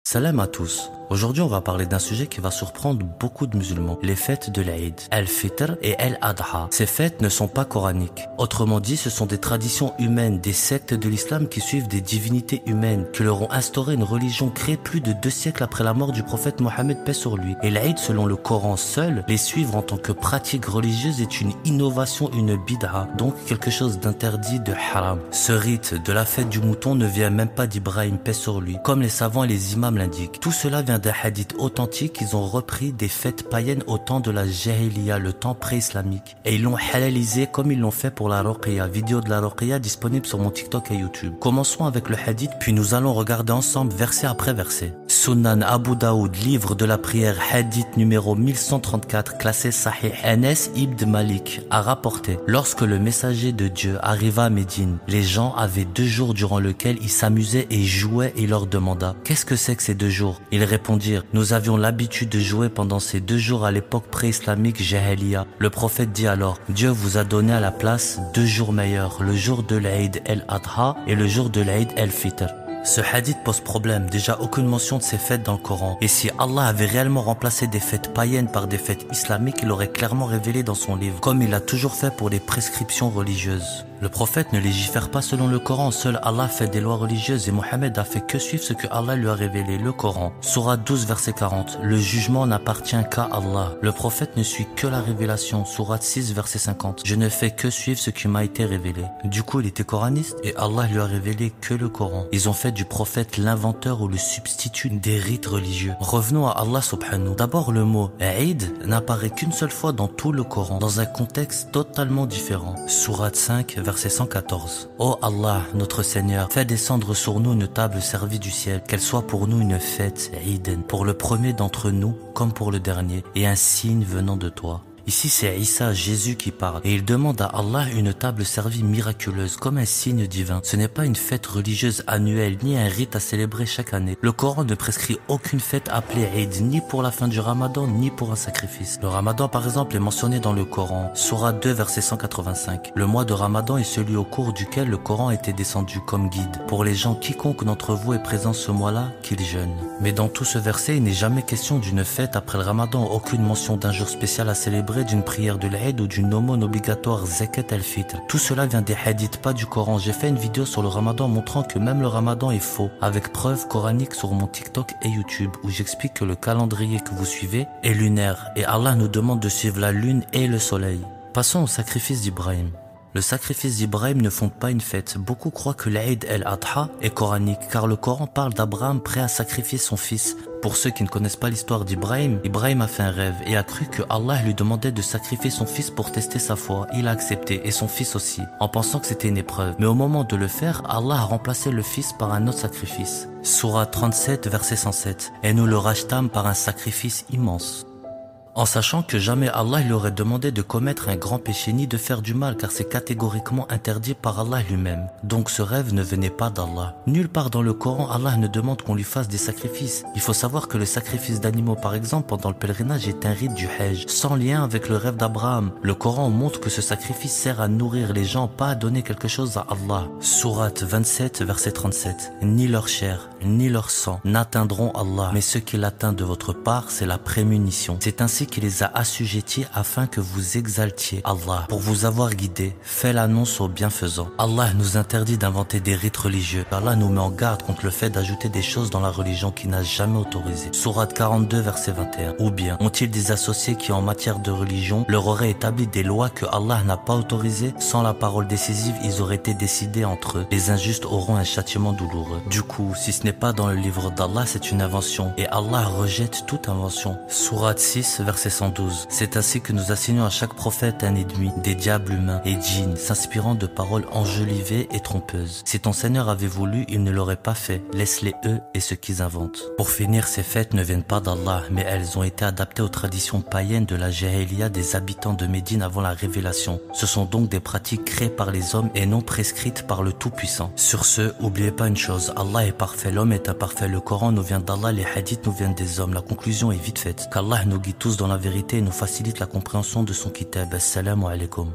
Salam à tous. Aujourd'hui, on va parler d'un sujet qui va surprendre beaucoup de musulmans, les fêtes de l'Aïd, Al-Fitr et Al-Adha. Ces fêtes ne sont pas coraniques. Autrement dit, ce sont des traditions humaines, des sectes de l'islam qui suivent des divinités humaines, qui leur ont instauré une religion créée plus de 2 siècles après la mort du prophète Mohammed, paix sur lui. Et l'Aïd, selon le Coran seul, les suivre en tant que pratique religieuse est une innovation, une bid'a, donc quelque chose d'interdit, de haram. Ce rite de la fête du mouton ne vient même pas d'Ibrahim, paix sur lui, comme les savants et les imams l'indiquent. Tout cela vient d'un hadith authentique. Ils ont repris des fêtes païennes au temps de la Jahiliya, le temps pré-islamique, et ils l'ont halalisé comme ils l'ont fait pour la Ruqya. Vidéo de la Ruqya disponible sur mon TikTok et YouTube. Commençons avec le hadith, puis nous allons regarder ensemble verset après verset. Sunan Abu Daoud, livre de la prière, hadith numéro 1134, classé Sahih. Anas ibn Malik a rapporté: lorsque le messager de Dieu arriva à Médine, les gens avaient 2 jours durant lesquels ils s'amusaient et jouaient, et il leur demanda: qu'est-ce que c'est que ces 2 jours? Ils répondirent: nous avions l'habitude de jouer pendant ces 2 jours à l'époque pré-islamique Jahiliya. Le prophète dit alors: Dieu vous a donné à la place 2 jours meilleurs, le jour de l'Aïd el-Adha et le jour de l'Aïd el-Fitr. Ce hadith pose problème, déjà aucune mention de ces fêtes dans le Coran. Et si Allah avait réellement remplacé des fêtes païennes par des fêtes islamiques, il aurait clairement révélé dans son livre, comme il l'a toujours fait pour les prescriptions religieuses. Le prophète ne légifère pas selon le Coran, seul Allah fait des lois religieuses et Mohammed a fait que suivre ce que Allah lui a révélé. Le Coran, Sourate 12 verset 40, le jugement n'appartient qu'à Allah. Le prophète ne suit que la révélation. Sourate 6 verset 50, je ne fais que suivre ce qui m'a été révélé. Du coup, il était coraniste et Allah lui a révélé que le Coran. Ils ont fait du prophète l'inventeur ou le substitut des rites religieux. Revenons à Allah subhanahu. D'abord, le mot Eid n'apparaît qu'une seule fois dans tout le Coran, dans un contexte totalement différent. Sourate 5 verset 114. Ô Allah, notre Seigneur, fais descendre sur nous une table servie du ciel, qu'elle soit pour nous une fête, Eid, pour le premier d'entre nous comme pour le dernier, et un signe venant de toi. Ici, c'est Isa, Jésus qui parle, et il demande à Allah une table servie miraculeuse, comme un signe divin. Ce n'est pas une fête religieuse annuelle, ni un rite à célébrer chaque année. Le Coran ne prescrit aucune fête appelée Eid, ni pour la fin du Ramadan, ni pour un sacrifice. Le Ramadan, par exemple, est mentionné dans le Coran, Sourate 2, verset 185. Le mois de Ramadan est celui au cours duquel le Coran était descendu comme guide. Pour les gens, quiconque d'entre vous est présent ce mois-là, qu'il jeûne. Mais dans tout ce verset, il n'est jamais question d'une fête après le Ramadan, aucune mention d'un jour spécial à célébrer, d'une prière de l'Aïd ou d'une aumône obligatoire Zakat al-Fitr. Tout cela vient des hadiths, pas du Coran. J'ai fait une vidéo sur le Ramadan montrant que même le Ramadan est faux, avec preuves coraniques sur mon TikTok et YouTube, où j'explique que le calendrier que vous suivez est lunaire et Allah nous demande de suivre la lune et le soleil. Passons au sacrifice d'Ibrahim. Le sacrifice d'Ibrahim ne fonde pas une fête. Beaucoup croient que l'Aïd el-Adha est coranique, car le Coran parle d'Abraham prêt à sacrifier son fils. Pour ceux qui ne connaissent pas l'histoire d'Ibrahim, Ibrahim a fait un rêve et a cru que Allah lui demandait de sacrifier son fils pour tester sa foi. Il a accepté, et son fils aussi, en pensant que c'était une épreuve. Mais au moment de le faire, Allah a remplacé le fils par un autre sacrifice. Sourate 37, verset 107. Et nous le rachetâmes par un sacrifice immense. En sachant que jamais Allah lui aurait demandé de commettre un grand péché ni de faire du mal, car c'est catégoriquement interdit par Allah lui-même. Donc ce rêve ne venait pas d'Allah. Nulle part dans le Coran, Allah ne demande qu'on lui fasse des sacrifices. Il faut savoir que le sacrifice d'animaux, par exemple, pendant le pèlerinage est un rite du Hajj, sans lien avec le rêve d'Abraham. Le Coran montre que ce sacrifice sert à nourrir les gens, pas à donner quelque chose à Allah. Sourate 27, verset 37. Ni leur chair, ni leur sang n'atteindront Allah, mais ce qu'il atteint de votre part, c'est la prémunition. C'est ainsi qu'il les a assujettis afin que vous exaltiez Allah. Pour vous avoir guidé, fait l'annonce aux bienfaisants. Allah nous interdit d'inventer des rites religieux. Allah nous met en garde contre le fait d'ajouter des choses dans la religion qu'il n'a jamais autorisées. Sourate 42, verset 21. Ou bien, ont-ils des associés qui en matière de religion leur auraient établi des lois que Allah n'a pas autorisées? Sans la parole décisive, ils auraient été décidés entre eux. Les injustes auront un châtiment douloureux. Du coup, si ce n'est pas dans le livre d'Allah, c'est une invention. Et Allah rejette toute invention. Sourate 6, verset 112. C'est ainsi que nous assignons à chaque prophète un ennemi, des diables humains et djinns, s'inspirant de paroles enjolivées et trompeuses. Si ton Seigneur avait voulu, il ne l'aurait pas fait. Laisse-les eux et ce qu'ils inventent. Pour finir, ces fêtes ne viennent pas d'Allah, mais elles ont été adaptées aux traditions païennes de la Jahiliya des habitants de Médine avant la révélation. Ce sont donc des pratiques créées par les hommes et non prescrites par le Tout-Puissant. Sur ce, oubliez pas une chose, Allah est parfait, l'homme est imparfait, le Coran nous vient d'Allah, les hadiths nous viennent des hommes. La conclusion est vite faite, qu'Allah nous guide tous dans la vérité et nous facilite la compréhension de son kitab. Assalamu alaikum.